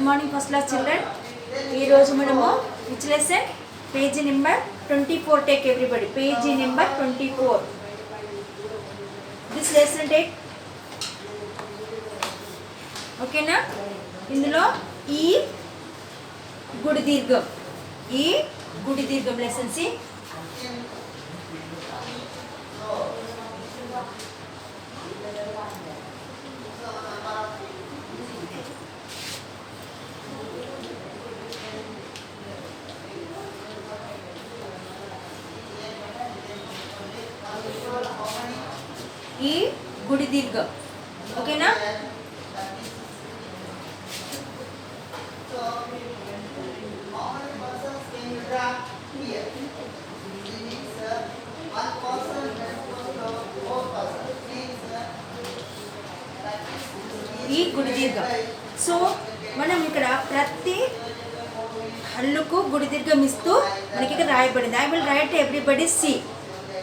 Good morning first class children. Ee roju manamu which lesson? Page number 24 take everybody. Page number 24. This lesson take. Okay na? Indulo ee gudi dirgham. Ee gudi dirgham lesson see. ఈ గుడి దీర్ఘం ఓకేనా ఈ గుడి దీర్ఘం so మనం ఇక్కడ ప్రతి హల్లుకు గుడి దీర్ఘం ఇస్తూ మనకి ఇక్కడ రాయబడింది. I will write everybody see.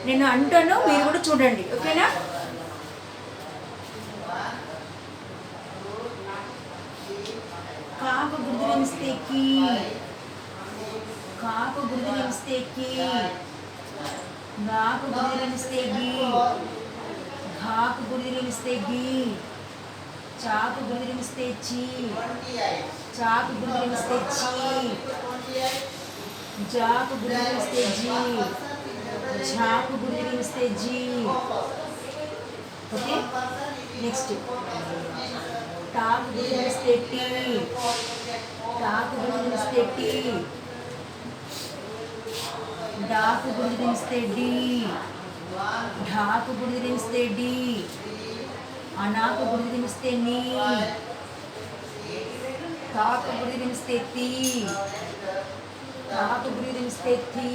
నేను అంటాను, మీరు కూడా చూడండి ఓకేనా. కాకు గుర్తునిస్తే కి, కాకు గుర్తునిస్తే కి, గాకు గుర్తునిస్తే గి, ఘాకు గుర్తునిస్తే గి, చాకు గుర్తునిస్తే చి, చాకు గుర్తునిస్తే చి, జాకు గుర్తునిస్తే జి, ఝాకు గుర్తునిస్తే జి. ఓకే నెక్స్ట్ టాకు గుర్తునిస్తే టీ, టాకు గుర్తునిస్తే టీ, డాకు గుర్తునిస్తే డి, ఢాకు గుర్తునిస్తే డి, అనాకు గుర్తునిస్తే నీ, తాకు గుర్తునిస్తే తీ, తాకు గుర్తునిస్తే థీ,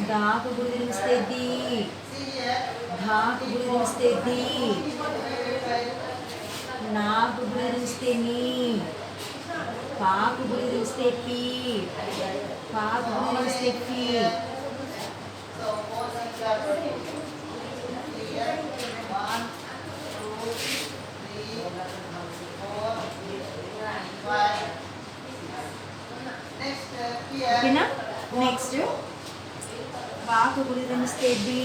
దాకు గుర్తునిస్తే ది, ధాకు గుర్తునిస్తే ది, నాకు గుర్తునిస్తే నీ, పాకు గుర్తునిస్తే పీ, పాకు గుర్తునిస్తే పీ. ఓకేనా నెక్స్ట్ వాకు గుర్తునిస్తే బి,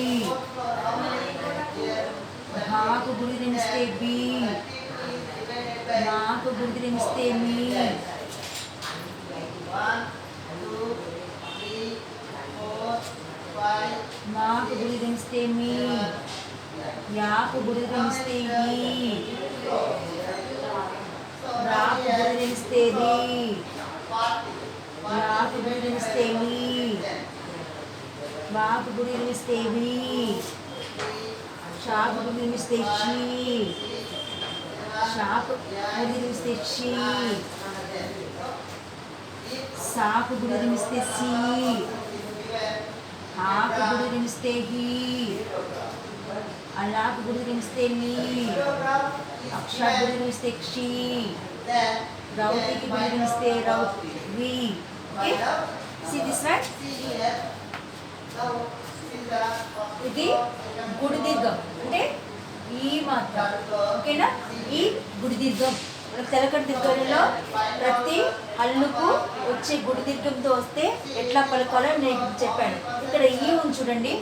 హాకు గుర్తునిస్తే బి, నాకు గుర్తునిస్తే మీ, మాకు గుర్తునిస్తే మీ, యాకు గుర్తునిస్తే ఈ, రాకు గుర్తునిస్తే రి, యాకు గుర్తునిస్తే మీ, వాకు గుర్తునిస్తే వి, షాకు గుర్తునిస్తే షీ, షాకు గుర్తునిస్తే షీ, సాకు గుర్తునిస్తే సి, హాకు గుర్తునిస్తే హి, అలాకు గుర్తునిస్తే నీ, అక్షా గుర్తునిస్తే క్షి, రౌతికి గుర్తునిస్తే రౌవి. Okay see this one. ఇది గుడి దీర్ఘం అంటే ఈ మాత్రం ఓకేనా. ఈ గుడి దీర్ఘం తెలకటి దీర్ఘంలో ప్రతి హల్లుకు వచ్చే గుడి దీర్ఘంతో వస్తే ఎట్లా పలుకోవాలో నేను చెప్పాను. ఇక్కడ ఈ ఉంది చూడండి,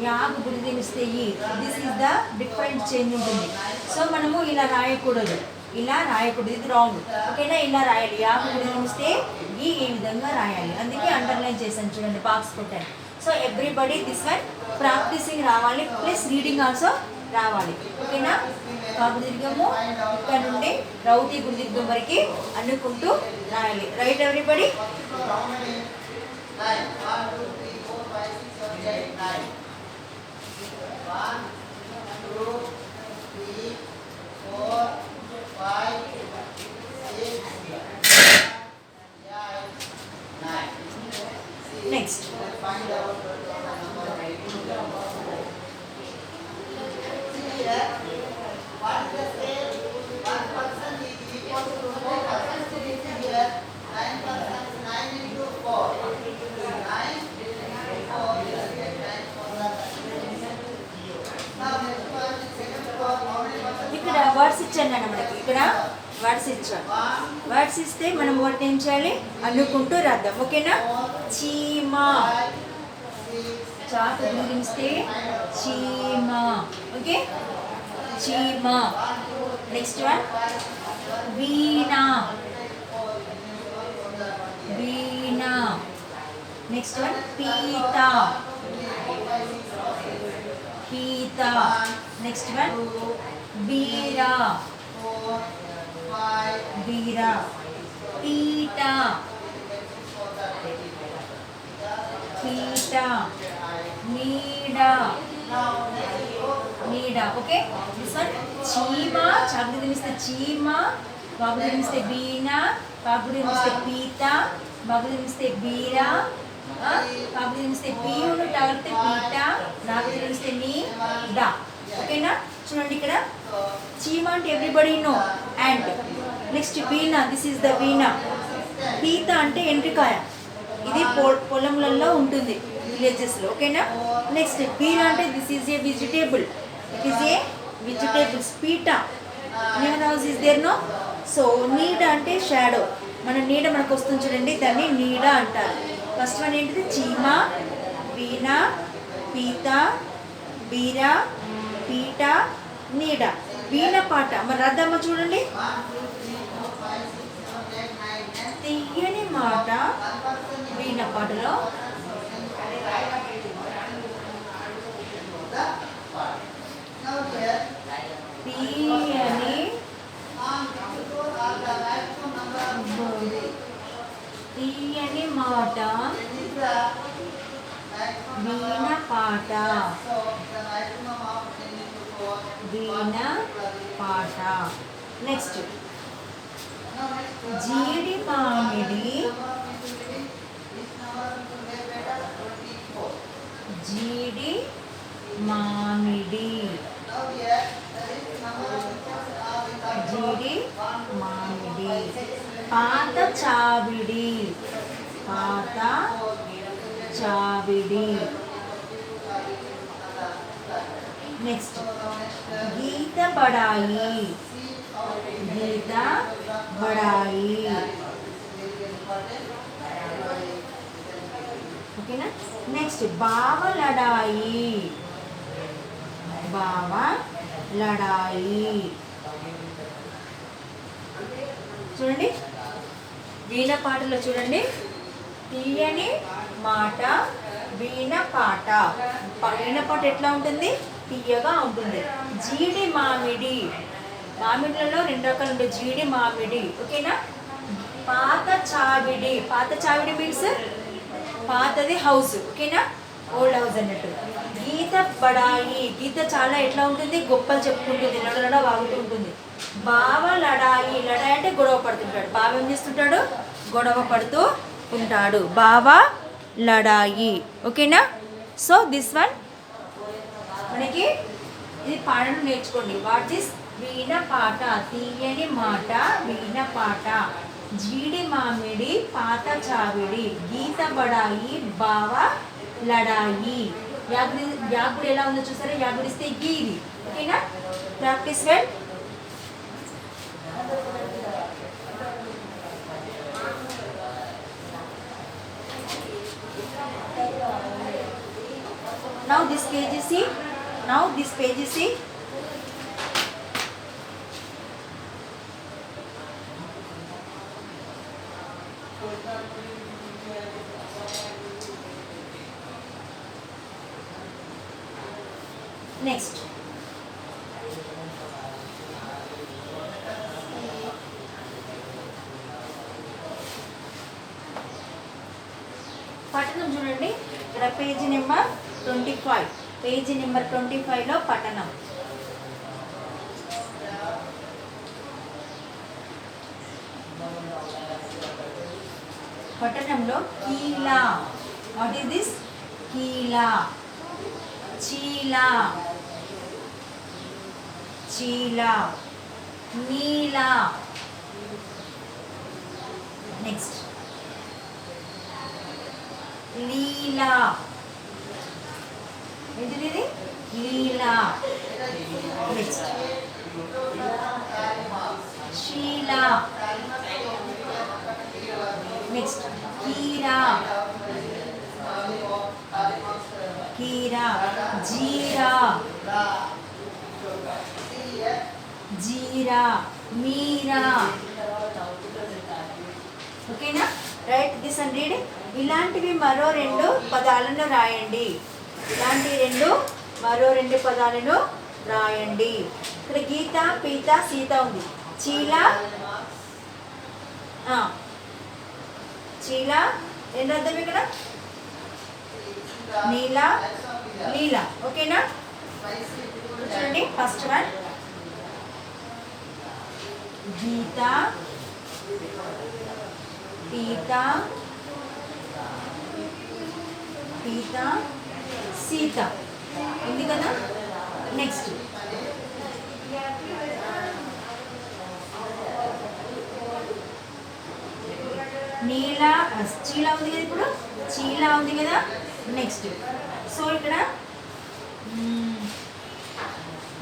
యాకు గుడి దీర్ఘిస్తే ఈ, this is the different change ఉంటుంది. సో మనము ఇలా రాయకూడదు, ఇలా రాయకూడదు, ఇది రాంగ్ ఓకేనా. ఇలా రాయాలి, యాకు గుడి దీర్ఘిస్తే ఈ విధంగా రాయాలి. అందుకే అండర్లైన్ చేశాను చూడండి, బాక్స్ కొట్టాను. So everybody this one practising రావాలి, ప్లస్ రీడింగ్ ఆల్సో రావాలి ఓకేనా. కాకు దీర్ఘము ఇక్కడ నుండి రౌతి గుడి దీర్ఘం వరకు అనుకుంటూ రాయాలి. Right everybody. నెక్స్ట్ ఇక్కడ వర్డ్స్ ఇచ్చాను మనకి, ఇక్కడ వర్డ్స్ ఇచ్చాను. వర్డ్స్ ఇస్తే మనం వాటిని ఏం చేయాలి, అనుకుంటూ రాద్దాం. ఓకేనా? చీమ, చాకు గురిస్తే చీమ. ఓకే, చీమ. నెక్స్ట్ వన్ వీణ, వీణ. నెక్స్ట్ వన్ పీత, పీత. నెక్స్ట్ వన్ బీర, బీర. పీట, పీట. నీడ, నీడ. ఓకే, దిస్ వన్ చీమ, చాకు తినిస్తే చీమ, బాబు తినిస్తే వీణ, బాబు తినిస్తే పీత, బాబు తినిస్తే బీర, బాబు తినిస్తే పీయును తాగితే పీట, నాకు తినిస్తే నీడ. ఓకేనా? చూడండి ఇక్కడ చీమ అంటే everybody know. And next veena, this is the veena. పీత అంటే ఎండ్రికాయ, ఇది పొలంలలో ఉంటుంది విలేజెస్లో. ఓకేనా? నెక్స్ట్ బీర అంటే this is a vegetable, it is a vegetables. పీట, న్యూన్ house is there no. So నీడ అంటే షాడో, మన నీడ మనకు వస్తుంది చూడండి, దాన్ని నీడ అంటారు. ఫస్ట్ వన్ ఏంటిది, చీమ, వీణ, పీత, బీర, పీట, నీడ. వీణ పాట మరి రాద్దామా? చూడండి, తీయని మాట వీణ పాటలో తీయని, తీయని మాట వీణ పాట, వీణ పాట. నెక్స్ట్ జీడి మామిడి, జీడి మామిడి, జీడి మామిడి. పాత చావిడి, పాత చావిడి. నెక్స్ట్ గీత బడాయి, గీత బడాయి. ఓకేనా? నెక్స్ట్ బావ లడాయి, బావ లడాయి. చూడండి వీణ పాటలో చూడండి, తీయని మాట వీణ పాట. వీణ పాట ఎట్లా ఉంటుంది, తీయగా ఉంటుంది. జీడి మామిడి, మామిడిలలో రెండు రకాలు ఉంటాయి, జీడి మామిడి. ఓకేనా? పాత చావిడి, పాత చావిడి మీన్స్ పాతది హౌస్. ఓకేనా? ఓల్డ్ హౌస్ అన్నట్టు. గీత బడాయి, గీత చాలా ఎట్లా ఉంటుంది, గొప్పలు చెప్పుకుంటుంది, లడలడ వాగుతూ ఉంటుంది. బావ లడాయి, లడాయి అంటే గొడవ పడుతుంటాడు. బావ ఏం చేస్తుంటాడు, గొడవ పడుతూ ఉంటాడు. బావ లడాయి. ఓకేనా? సో దిస్ వన్ మనకి ఇది పాటను నేర్చుకోండి. వాట్ ఇస్ వీణ పాట, తీయని మాట వీణ పాట. జీడి మామిడి, పాత చావిడి, గీత బడాయి, బావ లడాయి. యాగుడు ఎలా ఉందో చూసారా, యాగుడిస్తే గీది. ఓకేనా? Practice well. Now this page is see. Now this page is see. Next. పఠనం చూడండి ఇక్కడ పేజీ నెంబర్ 25. పేజీ నెంబర్ 25లో పఠనం. పఠనంలో కీలా, వాట్ ఈస్ దిస్, కీలా. చీలా, చీలా. నీలా. నెక్స్ట్ లీలా, ఏంటిది, లీలా. నెక్స్ట్ शीला, नेक्स्ट कीरा, कीरा, जीरा, जीरा, मीरा, ఓకేనా? Write this and read. ఇలాంటివి మరో రెండు పదాలను రాయండి. ఇలాంటి మరో రెండు పదాలను రాయండి. ఇక్కడ గీత, పీత, సీత ఉంది. చీల, చీల ఏం రాద్దాం ఇక్కడ? నీల, లీల. ఓకేనా? చూడండి ఫస్ట్ వన్ గీత, పీత, పీత, సీత ఉంది కదా. నెక్స్ట్ నీల, చీల ఉంది కదా. ఇప్పుడు చీల ఉంది కదా. నెక్స్ట్ సో ఇక్కడ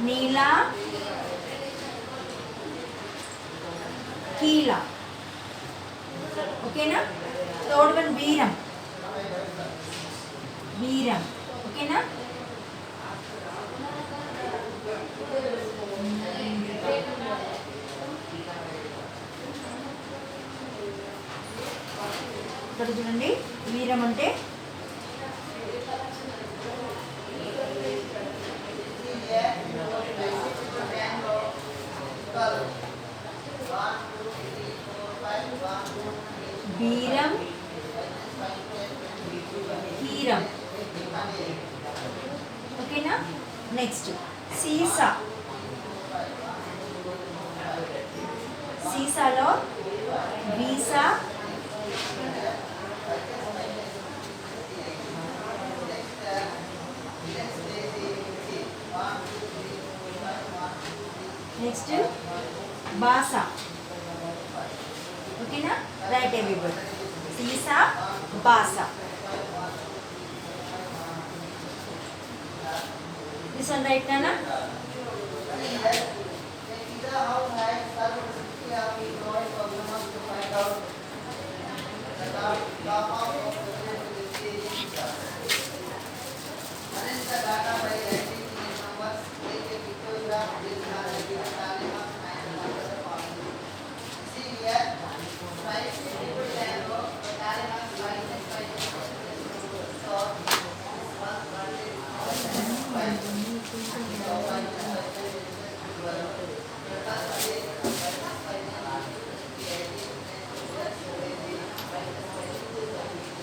నీల, కీల. ఓకేనా? థర్డ్ వన్ వీరం, వీరం. ఓకేనా? ఇక్కడ చూడండి వీరం అంటే వీరం, హీరం. ఓకేనా? నెక్స్ట్ సీసా, సీసాలో వీసా, నెక్స్ట్ బాసా. ఓకేనా? Right everybody. సీసా, బాసా. దిస్ వన్ రైట్ నానా?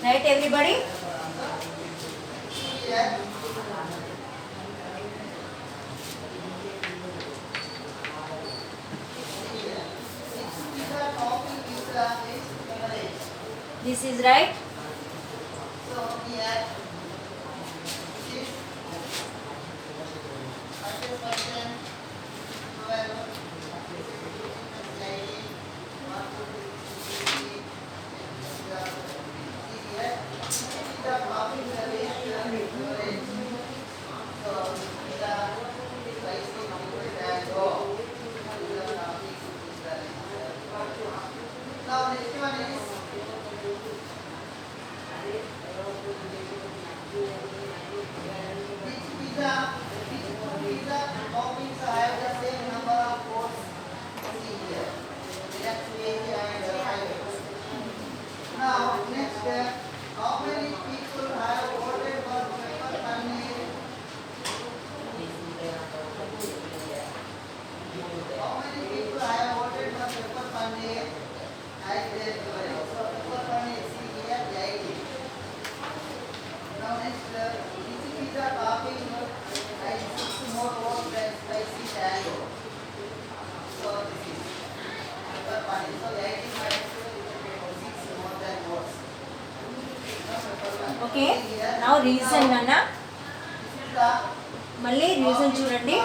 Right everybody? This is right. So here okay, now reason nana మళ్ళీ రీజన్ చూడండి.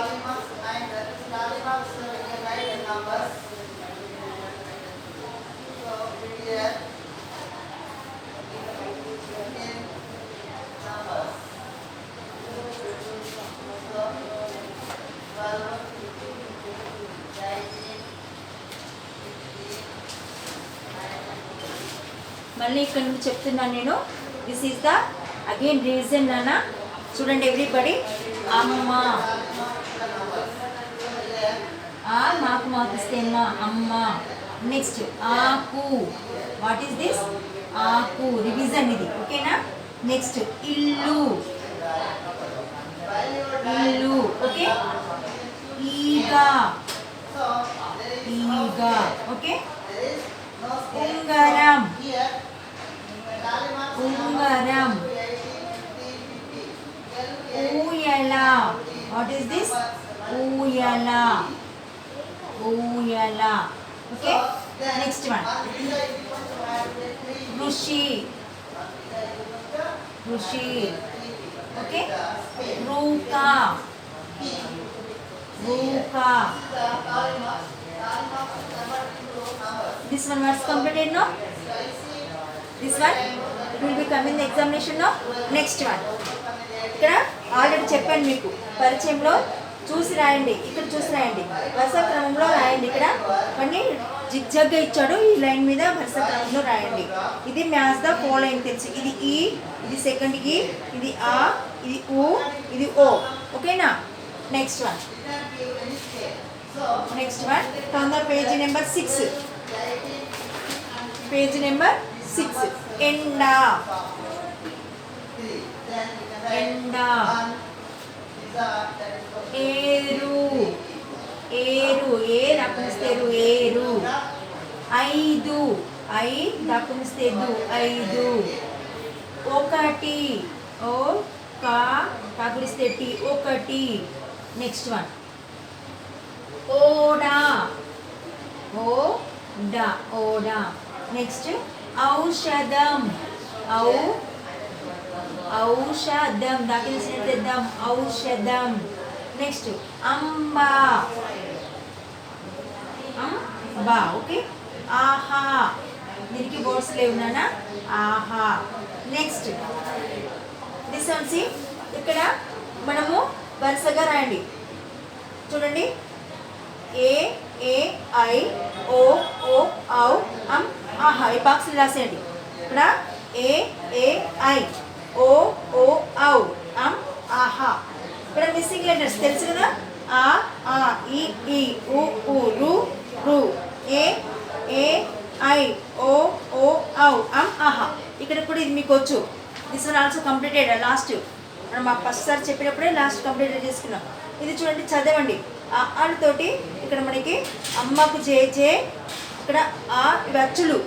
మళ్ళీ ఇక్కడ నుండి చెప్తున్నాను నేను. This is the again reason నాన్న. చూడండి ఎవ్రీబడి. అమ్మ, ఆ మాకు మాకిస్తే అమ్మ. నెక్స్ట్ ఆకు. What is this? ఆకు. రివిజన్ ఇది, ఓకేనా? నెక్స్ట్ ఇల్లు, ఇల్లు, ఓకే? ఈగ, ఈగ, ఓకే? ఉంగరం, ఉంగరం. ఊయల. What is this? ఊయల, ఊయల, ఓకే? నెక్స్ట్ వన్ ఋషి, ఋషి, okay? రూక, రూక. This one was completed, no? This one will be come in the examination, no? Next one. ఇక్కడ ఆల్రెడీ చెప్పాను మీకు పరిచయంలో. చూసి రాయండి, ఇక్కడ చూసి రాయండి, వరుస క్రమంలో రాయండి. ఇక్కడ కొన్ని జిగ్జగ్గా ఇచ్చాడు, ఈ లైన్ మీద వరుస క్రమంలో రాయండి. ఇది మ్యాథ్స్ ద ఫాలోయింగ్ తెలుసు. ఇది ఈ, ఇది సెకండ్ ఈ, ఇది ఆ, ఇది ఊ, ఇది ఓ, ఓకేనా? Next one, next one. తొందర పేజీ నెంబర్ 6, పేజీ నెంబర్ 6. ఎండ, ఎండ. ఏరు, ఏరు. ఏ దక్కునిస్తేరు, ఏరు. ఐదు, ఐ దక్కునిస్తేదు, ఐదు. ఒకటి, ఓ కా దక్కునిస్తే టీ, ఒకటి. నెక్స్ట్ వన్ ఓడా, ఓ డా, ఓడా. నెక్స్ట్ ఔషధం, ఔ, ఔషధం దక్కునిస్తేద్దాం, ఔషధం. నెక్స్ట్ అంబా, అంబా, ఓకే? ఆహా. దీనికి బోర్డ్స్ లేవు నాన్న. ఆహా. Next this one see. ఇక్కడ మనము వరుసగా రాయండి. చూడండి. ఏ, ఏ, ఐ, ఓ, ఓ, ఔ, ఆహా. ఈ బాక్స్ రాసేయండి. ఇక్కడ ఏ, ఏ, ఐ, ఓ, ఓ, ఔ, ఆహా. ఇక్కడ మిస్సింగ్ లెటర్స్ తెలుసు కదా. ఆ, ఆ, ఈ, ఉ, రు, రు. ఏ, ఏ, ఐ, ఓ, ఓ, ఔ, ఆహా. ఇక్కడ కూడా ఇది మీకు వచ్చు. This one also completed. Last మనం మా ఫస్ట్ సార్ చెప్పినప్పుడే లాస్ట్ కంప్లీట్ చేసుకున్నాం. ఇది చూడండి, చదవండి. ఆలతోటి ఇక్కడ మనకి అమ్మకు జే జే. ఇక్కడ ఆ, ఇవి అచ్చులు.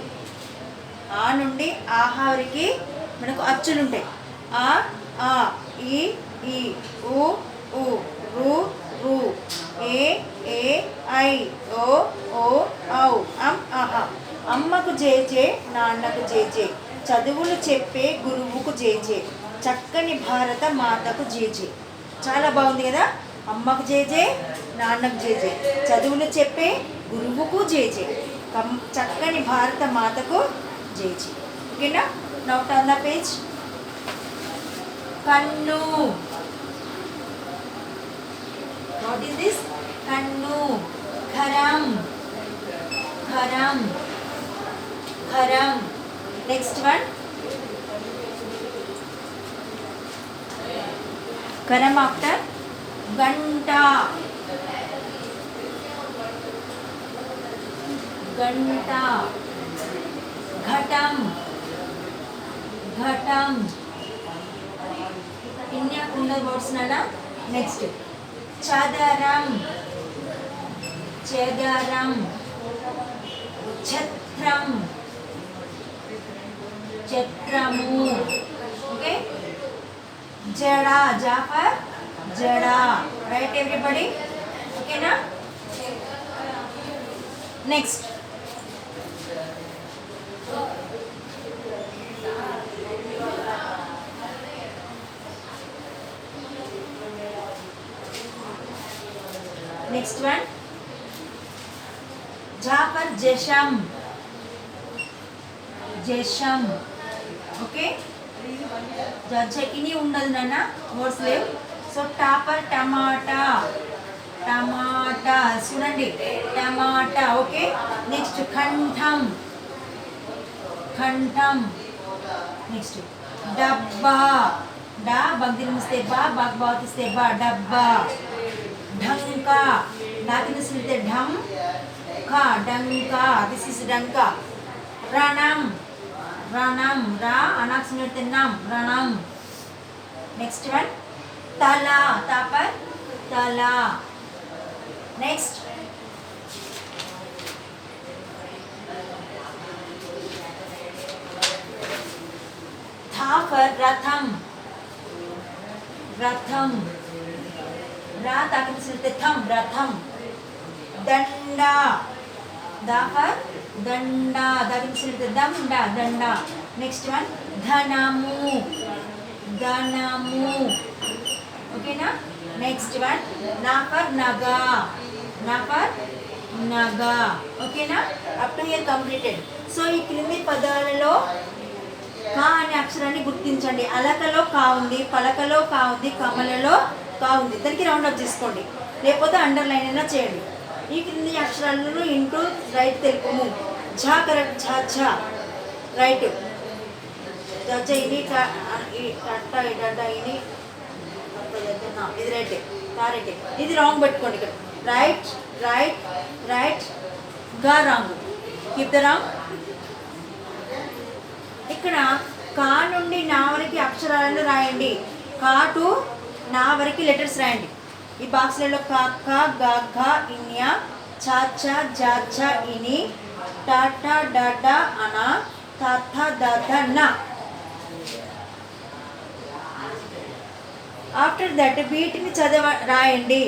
ఆ నుండి ఆహా వరకు మనకు అచ్చులు ఉంటాయి. ఆ, ఆ, ఈ, ఉ, రు, రు. ఏ, ఏ, ఐ, ఓ, ఓ, ఔ, ఆహా. అమ్మకు జే జే, నాన్నకు జే జే. చదువులు చెప్పే గురువుకు జే జే. చక్కని భారత మాతకు జే జే. చాలా బాగుంది కదా. అమ్మకు జే జే, నాన్నకు జే జే. చదువులు చెప్పే గురువుకు జే జే. చక్కని భారత మాతకు జే జే. ఓకేనా? Now turn the page. కన్ను. What is this? కన్ను. ఖరం, ఖరం, ఖరం. నెక్స్ట్ వన్ ఖరం ఆఫ్టర్ గంట, గంట. ఘటం, ఘటం. ఇన్ని ఉన్న వర్డ్స్ నానా. నెక్స్ట్ చదరం, చదరం. ఛత్రం, ఛత్రము, ఓకే? జడా, జాఫర్, జడా. రైట్ ఎవ్రీబడి, ఓకేనా? నెక్స్ట్ నెక్స్ట్ వన్ జాఫర్ జషం, జషం, ఓకే? ఇని ఉండదు నాన్న, వర్డ్స్ లేవు. సో టాపర్ టమాటా, టమాటా. చూడండి, టమాటా, ఓకే? నెక్స్ట్ కంఠం, కంఠం. నెక్స్ట్ డబ్బా. డా భగ్దిరిస్తే బా భగవతిస్తే బా డబ్బా. ఢంకా. డాకిని సిలితే ఢం కా డంకా. దిస్ ఇస్ డంకా. రణం. రణం. రా అనాక్స్ నిలితే నం రణం. నెక్స్ట్ వన్ తల. తాపర్ తల. నెక్స్ట్ థాపర్ రథం. రథం. రా తాకిని సిలితే థం రథం. దండా. దాపర్ దండా. దాకిని సిలితే దండా దండా. నెక్స్ట్ వన్ ధనము. ధనము. ఓకేనా. నెక్స్ట్ వన్ నాపర్ నగా. నాపర్ నగా. ఓకేనా. Up to hear completed. So ఈ క్రింది పదాలలో కా అనే అక్షరాన్ని గుర్తించండి. అలకలో కా ఉంది, పలకలో కా ఉంది, కమలలో కా ఉంది. దానికి రౌండ్ అప్ చేసుకోండి, లేకపోతే అండర్లైన్ అయినా చేయండి. ఈ క్రింది అక్షరాలను ఇంటూ రైట్ తెలుపుము. ఝా కరెక్ట్. ఝా ఝా రైట్. ఇది ఇది రైట్. రైట్. ఇది రాంగ్ పెట్టుకోండి ఇక్కడ. Right right right. గా రాంగ్. Keep the wrong. ఇక్కడ కా నుండి నా వరకు అక్షరాలను రాయండి. కా టు నా వరకు లెటర్స్ రాయండి. ఈ బాక్స్లలో కా కా గా ఘా ఇన్యా చా చా జా చా ఇని టా టా డా డా అనా తా థా దా ధా నా. ఆఫ్టర్ దట్ వీటిని రాయండి.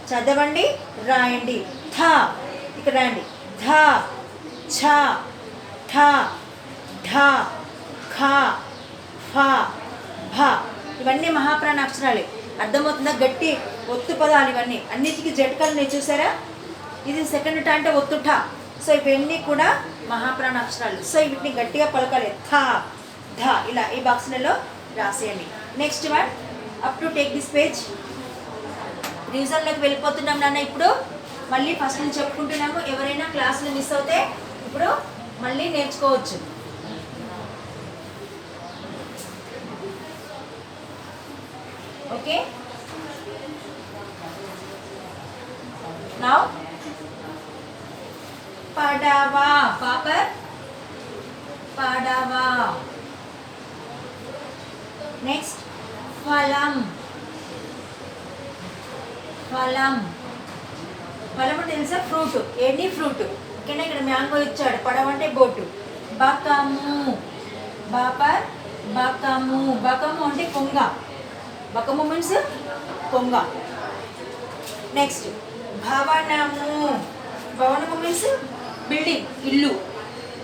చదవండి, రాయండి. థ ఇక్కడ రాయండి. ధ ఛ ఠ ఢ ఖ ఫ భ. ఇవన్నీ మహాప్రాణ అక్షరాలే. అర్థమవుతుందా? గట్టి ఒత్తు పదాలు ఇవన్నీ. అన్నిటికీ జట్కాలు చూసారా? ఇది సెకండ్ ట అంటే ఒత్తు ఠ. సో ఇవన్నీ కూడా మహాప్రాణ అక్షరాలు. సో వీటిని గట్టిగా పలకాలి. థ ధ ఇలా ఈ బాక్స్లలో రాసేయండి. Next one up to take this page. రివిజన్లోకి వెళ్ళిపోతున్నాం నాన్న. ఇప్పుడు మళ్ళీ ఫస్ట్ నుంచి చెప్పుకుంటున్నాము. ఎవరైనా క్లాసులు మిస్ అవుతే ఇప్పుడు మళ్ళీ నేర్చుకోవచ్చు. ఓకే. నౌ పడవా. పాపర్ పడవా. నెక్స్ట్ ఫలం. ఫలం. ఫలం అంటే తెలుసా? ఫ్రూట్. Any fruit. ఓకేనా. ఇక్కడ మ్యాంగో ఇచ్చాడు. పడవ అంటే బోటు. బకము. బాపర్ బకము. బకము అంటే కొంగ. బకము మీన్స్ కొంగ. నెక్స్ట్ భవనము. భవనము మీన్స్ బిల్డింగ్, ఇల్లు.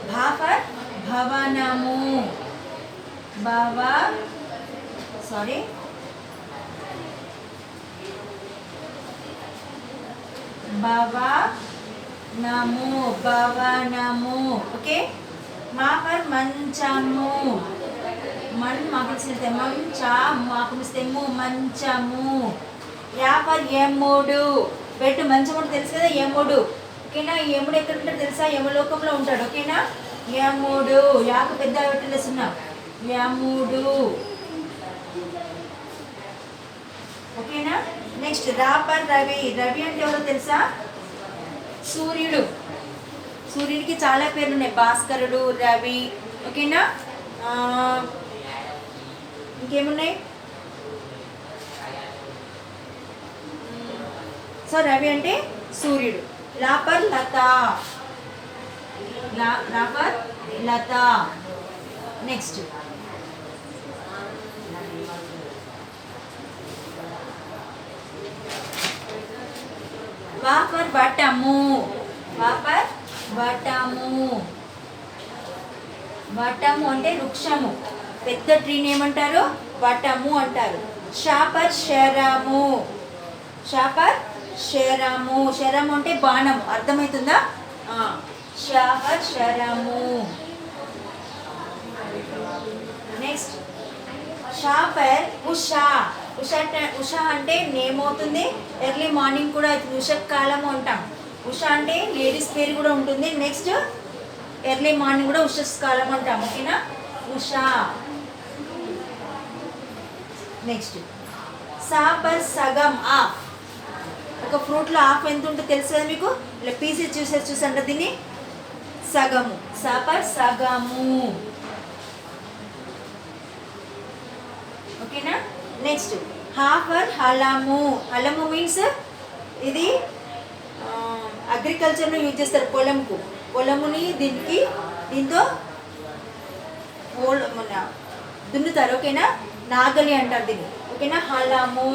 బాపర్ భవనము. భవనము. భవనము. ఓకే. మాపర్ మంచము. మన్ మాకు తెలిస్తే మంచా, మాకు మిస్తేమో మంచము. యాపర్ యముడు. బెడ్. మంచం అంటే తెలుసు కదా, యముడు. ఓకేనా. యముడు ఎక్కడ ఉంటాడు తెలుసా? యమలోకంలో ఉంటాడు. ఓకేనా. యముడు. యాకు పెద్ద పెట్టలేస్తున్నా. యముడు. ఓకేనా. Next rapper Ravi. రవి అంటే ఎవరో తెలుసా? సూర్యుడు. సూర్యుడికి చాలా పేర్లు ఉన్నాయి. భాస్కరుడు, రవి. ఓకేనా. ఇంకేమున్నాయి? సో రవి అంటే సూర్యుడు. లాపర్ లత. లాపర్ లత. నెక్స్ట్ వాపర్ వటము. వాపర్ వటము. వటము అంటే వృక్షము. పెద్ద ట్రీని ఏమంటారు? వటము అంటారు. షాపర్ శరము. షాపర్ శరము. శరము అంటే బాణము. అర్థమవుతుందా? షాపర్ శరము. నెక్స్ట్ షాపర్ ఉషా. ఉషా అంటే నేమవుతుంది. ఎర్లీ మార్నింగ్ కూడా ఉష కాలము అంటాం. ఉషా అంటే లేడీస్ పేరు కూడా ఉంటుంది. నెక్స్ట్ ఎర్లీ మార్నింగ్ కూడా ఉషస్కాలం అంటాం. ఓకేనా, ఉషా. నెక్స్ట్ సా పర్ సగం ఆఫ్. ఒక ఫ్రూట్లో ఆఫ్ ఎంత ఉంటుందో తెలుసు కదా మీకు, ఇలా పీసెస్ చూసారంట దీన్ని సగము. సా పర్ సగము. ఓకేనా. నెక్స్ట్ హాఫ్ పర్ హలము. హలము మీన్స్ ఇది అగ్రికల్చర్లో యూజ్ చేస్తారు, పొలముని దీంతో దున్నుతారు. ఓకేనా, నాగలి అంటారు దీన్ని. ఓకేనా, హలము.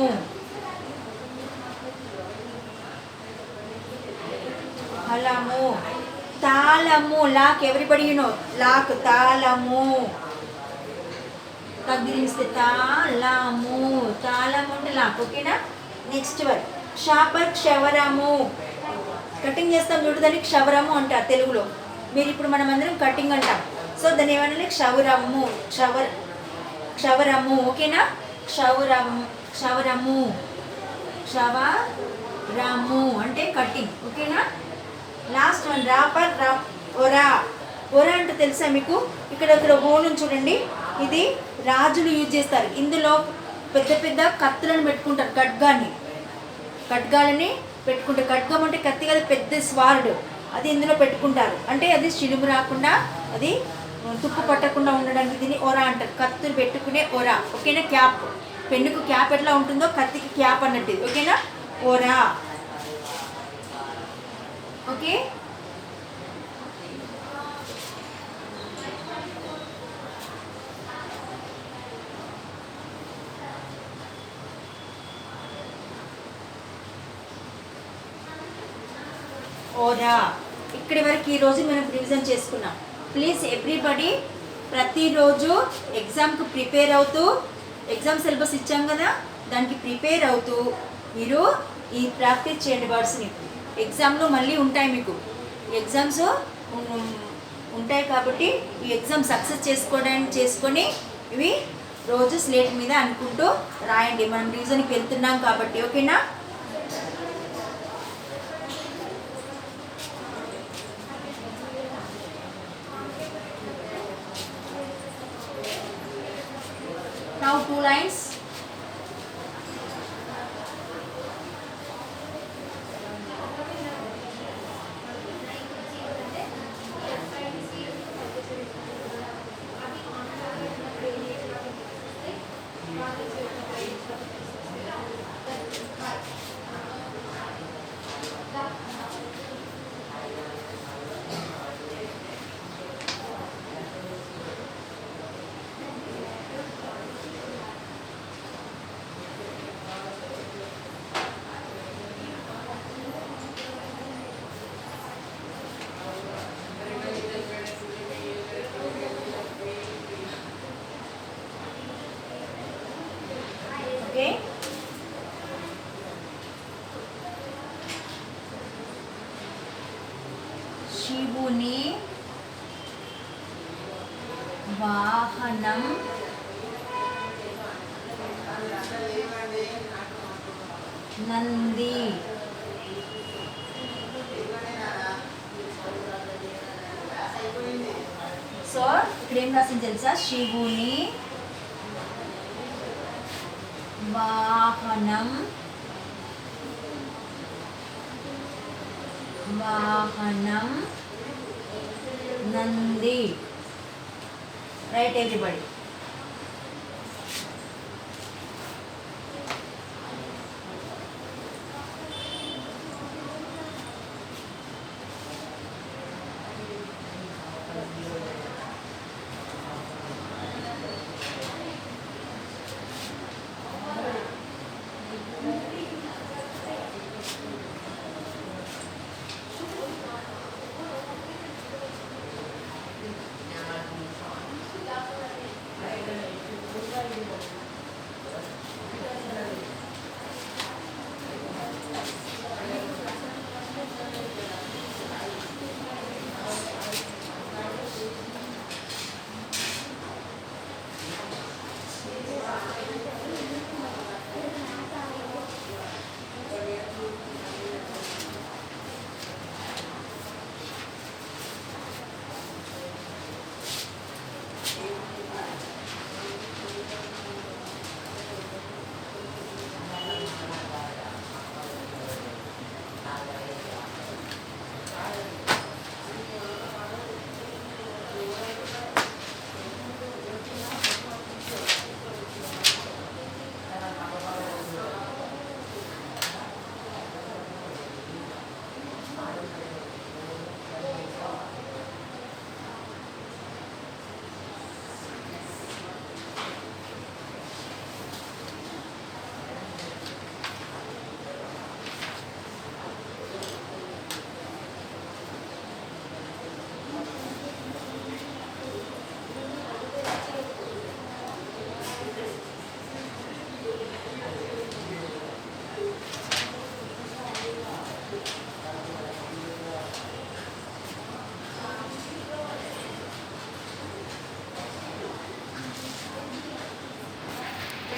హలము. తాళము. Lock, everybody you know lock, తాళము. తగ్గిస్తే తాళము. తాళము అంటే లాక్. ఓకేనా. నెక్స్ట్ వర్డ్ షాపర్ క్షవరము. కటింగ్ చేస్తాం చూడు, దాన్ని క్షవరము అంటారు తెలుగులో. మీరు ఇప్పుడు మనం అందరం కటింగ్ అంటాం, సో దాన్ని ఏమన్నా క్షవరము. క్షవరము. ఓకేనా, క్షవరము. క్షవరము అంటే కటింగ్. ఓకేనా. లాస్ట్ వన్ రాపర్ ఒరా. ఒరా అంటే తెలుసా మీకు, ఇక్కడ హోల్ చూడండి, ఇది రాజులు యూజ్ చేస్తారు. ఇందులో పెద్ద పెద్ద కత్తులను పెట్టుకుంటారు, ఖడ్గాలని పెట్టుకుంటారు. ఖడ్గం అంటే కత్తి కదా, పెద్ద స్వార్డ్, అది ఇందులో పెట్టుకుంటారు. అంటే అది చిలుము రాకుండా, అది తుప్పు పట్టకుండా ఉండడానికి దీన్ని ఒరా అంటారు. కత్తులు పెట్టుకునే ఒరా. ఓకేనా. క్యాప్, పెన్నుకు క్యాప్ ఎట్లా ఉంటుందో కత్తికి క్యాప్ అన్నట్టు. ఓకేనా, ఒరా. ఓకే. ఓరా. ఇక్కడి వరకు ఈరోజు మనం రివిజన్ చేసుకున్నాం. ప్లీజ్ ఎవ్రీబడి ప్రతిరోజు ఎగ్జామ్కి ప్రిపేర్ అవుతూ, ఎగ్జామ్ సిలబస్ ఇచ్చాం కదా, దానికి ప్రిపేర్ అవుతూ మీరు ఈ ప్రాక్టీస్ చేయండి వర్డ్స్ని. ఎగ్జామ్లో మళ్ళీ ఉంటాయి మీకు, ఎగ్జామ్స్ ఉంటాయి కాబట్టి ఈ ఎగ్జామ్ సక్సెస్ చేసుకొని ఇవి రోజు స్లేట్ మీద అనుకుంటూ రాయండి. మనం రివిజన్కి వెళ్తున్నాం కాబట్టి. ఓకేనా. Now 2 lines. Okay. శివుని వాహనం నంది. సో ఇక్కడ ఏం రాసింది తెలుసా, శివుని వాహనం నంది. Right everybody.